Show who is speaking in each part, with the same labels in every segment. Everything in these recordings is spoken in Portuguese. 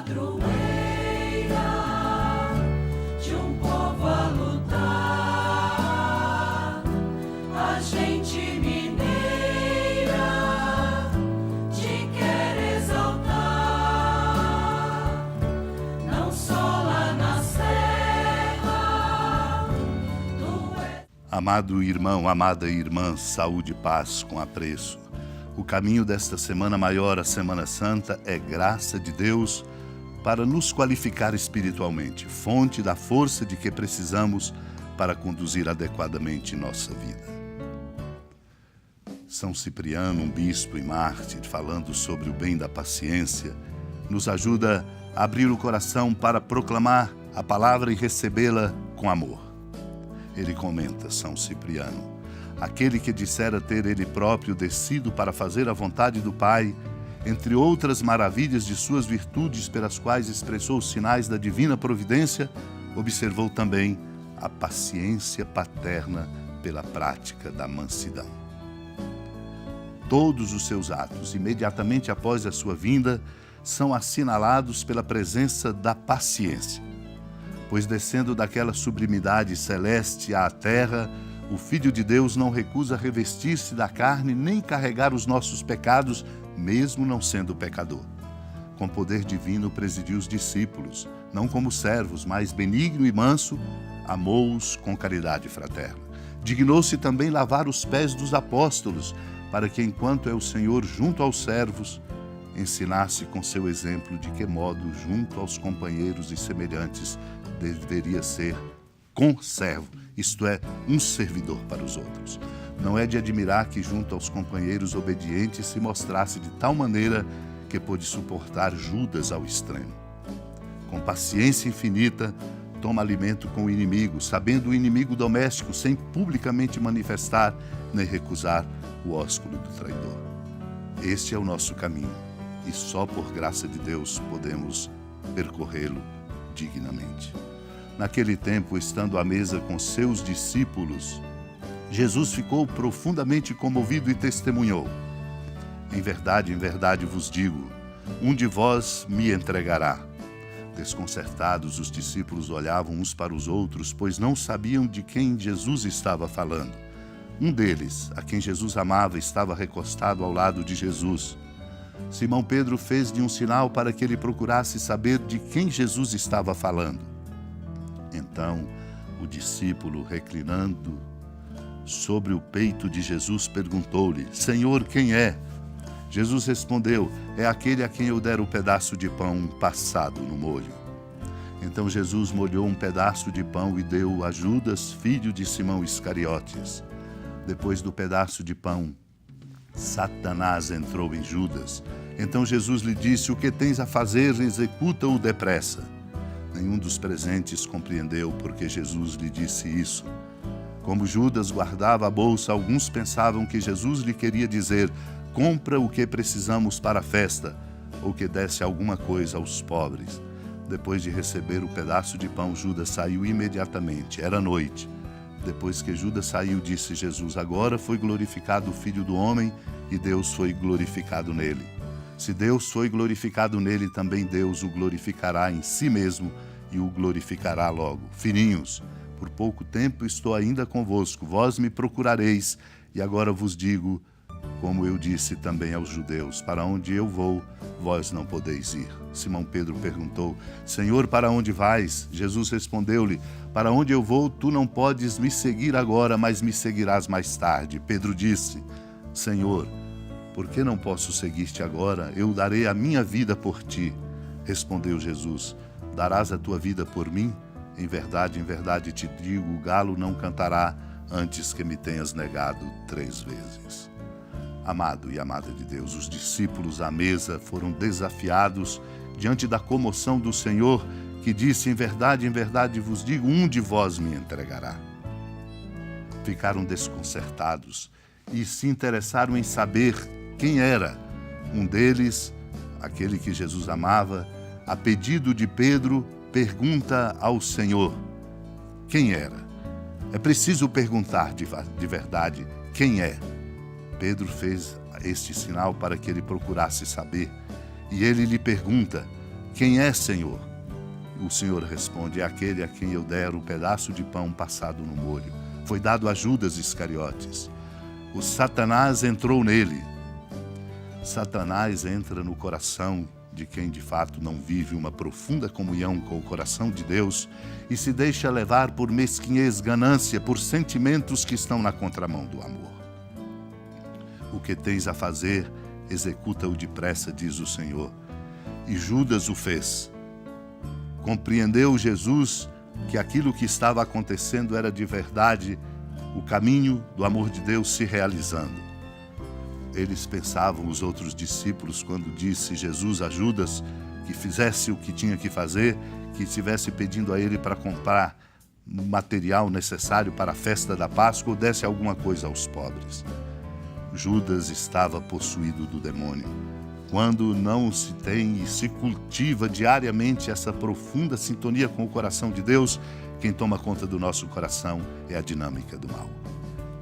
Speaker 1: padroeira de um povo a lutar, a gente mineira te quer exaltar, não só lá na serra.
Speaker 2: Amado irmão, amada irmã, saúde e paz com apreço. O caminho desta Semana Maior, a Semana Santa, é graça de Deus para nos qualificar espiritualmente, fonte da força de que precisamos para conduzir adequadamente nossa vida. São Cipriano, um bispo e mártir, falando sobre o bem da paciência, nos ajuda a abrir o coração para proclamar a palavra e recebê-la com amor. Ele comenta, São Cipriano: aquele que dissera ter ele próprio descido para fazer a vontade do Pai, entre outras maravilhas de suas virtudes pelas quais expressou os sinais da divina providência, observou também a paciência paterna pela prática da mansidão. Todos os seus atos, imediatamente após a sua vinda, são assinalados pela presença da paciência, pois descendo daquela sublimidade celeste à terra, o Filho de Deus não recusa revestir-se da carne nem carregar os nossos pecados, mesmo não sendo pecador. Com poder divino presidiu os discípulos, não como servos, mas benigno e manso, amou-os com caridade fraterna. Dignou-se também lavar os pés dos apóstolos, para que, enquanto é o Senhor junto aos servos, ensinasse com seu exemplo de que modo, junto aos companheiros e semelhantes, deveria ser conservo, isto é, um servidor para os outros. Não é de admirar que junto aos companheiros obedientes se mostrasse de tal maneira que pôde suportar Judas ao extremo. Com paciência infinita, toma alimento com o inimigo, sabendo o inimigo doméstico, sem publicamente manifestar nem recusar o ósculo do traidor. Este é o nosso caminho, e só por graça de Deus podemos percorrê-lo dignamente. Naquele tempo, estando à mesa com seus discípulos, Jesus ficou profundamente comovido e testemunhou: em verdade vos digo, um de vós me entregará. Desconcertados, os discípulos olhavam uns para os outros, pois não sabiam de quem Jesus estava falando. Um deles, a quem Jesus amava, estava recostado ao lado de Jesus. Simão Pedro fez-lhe um sinal para que ele procurasse saber de quem Jesus estava falando. Então, o discípulo, reclinando sobre o peito de Jesus, perguntou-lhe: Senhor, quem é? Jesus respondeu: é aquele a quem eu der o pedaço de pão passado no molho. Então Jesus molhou um pedaço de pão e deu a Judas, filho de Simão Iscariotes. Depois do pedaço de pão, Satanás entrou em Judas. Então Jesus lhe disse: o que tens a fazer, executa-o depressa. Nenhum dos presentes compreendeu porque Jesus lhe disse isso. Como Judas guardava a bolsa, alguns pensavam que Jesus lhe queria dizer: compra o que precisamos para a festa, ou que desse alguma coisa aos pobres. Depois de receber o pedaço de pão, Judas saiu imediatamente. Era noite. Depois que Judas saiu, disse Jesus: agora foi glorificado o Filho do Homem e Deus foi glorificado nele. Se Deus foi glorificado nele, também Deus o glorificará em si mesmo e o glorificará logo. Filhinhos, por pouco tempo estou ainda convosco, vós me procurareis, e agora vos digo, como eu disse também aos judeus: para onde eu vou, vós não podeis ir. Simão Pedro perguntou: Senhor, para onde vais? Jesus respondeu-lhe: para onde eu vou, tu não podes me seguir agora, mas me seguirás mais tarde. Pedro disse: Senhor, por que não posso seguir-te agora? Eu darei a minha vida por ti. Respondeu Jesus: darás a tua vida por mim? Em verdade te digo, o galo não cantará antes que me tenhas negado 3 vezes. Amado e amada de Deus, os discípulos à mesa foram desafiados diante da comoção do Senhor, que disse: em verdade vos digo, um de vós me entregará. Ficaram desconcertados e se interessaram em saber quem era. Um deles, aquele que Jesus amava, a pedido de Pedro, pergunta ao Senhor: quem era? É preciso perguntar de verdade quem é. Pedro fez este sinal para que ele procurasse saber. E ele lhe pergunta: quem é, Senhor? O Senhor responde: é aquele a quem eu der o pedaço de pão passado no molho. Foi dado a Judas Iscariotes. O Satanás entrou nele. Satanás entra no coração de quem de fato não vive uma profunda comunhão com o coração de Deus e se deixa levar por mesquinhez, ganância, por sentimentos que estão na contramão do amor. O que tens a fazer, executa-o depressa, diz o Senhor. E Judas o fez. Compreendeu Jesus que aquilo que estava acontecendo era de verdade o caminho do amor de Deus se realizando. Eles pensavam, os outros discípulos, quando disse Jesus a Judas que fizesse o que tinha que fazer, que estivesse pedindo a ele para comprar material necessário para a festa da Páscoa ou desse alguma coisa aos pobres. Judas estava possuído do demônio. Quando não se tem e se cultiva diariamente essa profunda sintonia com o coração de Deus, quem toma conta do nosso coração é a dinâmica do mal.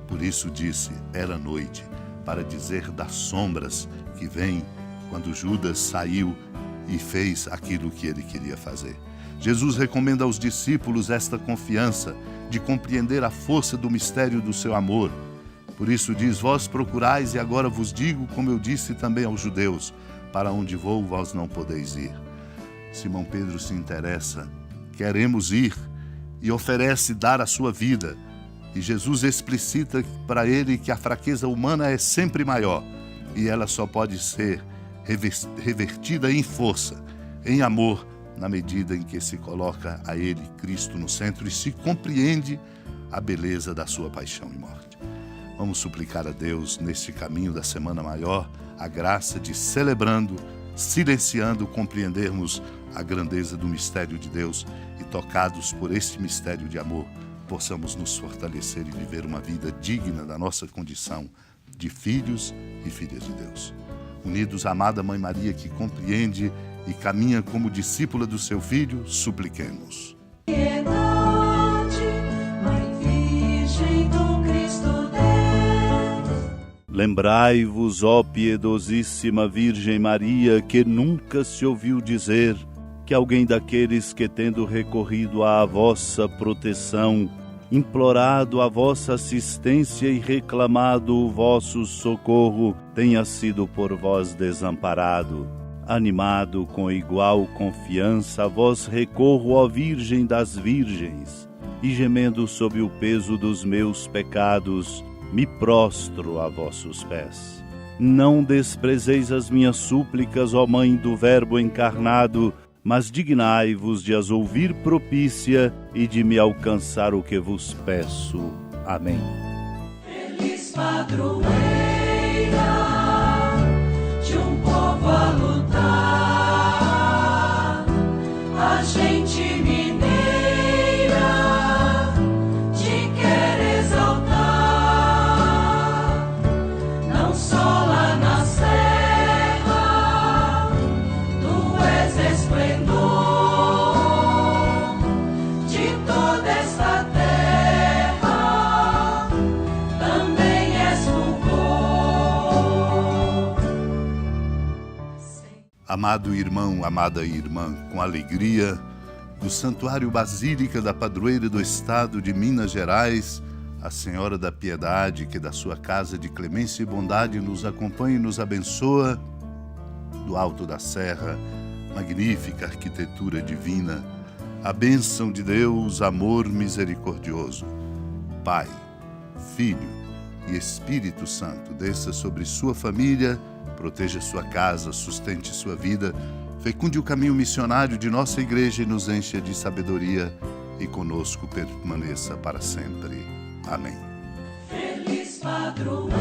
Speaker 2: Por isso disse, era noite, para dizer das sombras que vêm quando Judas saiu e fez aquilo que ele queria fazer. Jesus recomenda aos discípulos esta confiança de compreender a força do mistério do seu amor. Por isso diz, vós procurais e agora vos digo, como eu disse também aos judeus, para onde vou, vós não podeis ir. Simão Pedro se interessa, queremos ir, e oferece dar a sua vida. E Jesus explicita para ele que a fraqueza humana é sempre maior e ela só pode ser revertida em força, em amor, na medida em que se coloca a ele, Cristo, no centro e se compreende a beleza da sua paixão e morte. Vamos suplicar a Deus, neste caminho da Semana Maior, a graça de, celebrando, silenciando, compreendermos a grandeza do mistério de Deus e, tocados por este mistério de amor, possamos nos fortalecer e viver uma vida digna da nossa condição de filhos e filhas de Deus. Unidos à amada Mãe Maria, que compreende e caminha como discípula do seu Filho, supliquemos.
Speaker 1: Piedade, Mãe Virgem do Cristo Deus.
Speaker 3: Lembrai-vos, ó piedosíssima Virgem Maria, que nunca se ouviu dizer que alguém daqueles que, tendo recorrido à vossa proteção, implorado a vossa assistência e reclamado o vosso socorro, tenha sido por vós desamparado. Animado com igual confiança, a vós recorro, ó Virgem das Virgens, e gemendo sob o peso dos meus pecados, me prostro a vossos pés. Não desprezeis as minhas súplicas, ó Mãe do Verbo encarnado, mas dignai-vos de as ouvir propícia e de me alcançar o que vos peço. Amém.
Speaker 1: Feliz padroeira de um povo a lutar, a gente mineira te quer exaltar, não só lá na serra, tu és esplendor de toda esta terra, também és fulgor.
Speaker 2: Amado irmão, amada irmã, com alegria, do Santuário Basílica da Padroeira do Estado de Minas Gerais, a Senhora da Piedade, que da sua casa de clemência e bondade nos acompanha e nos abençoa, do alto da serra, magnífica arquitetura divina, a bênção de Deus, amor misericordioso. Pai, Filho e Espírito Santo, desça sobre sua família, proteja sua casa, sustente sua vida, fecunde o caminho missionário de nossa igreja e nos encha de sabedoria e conosco permaneça para sempre. Amém.
Speaker 1: Feliz padroeira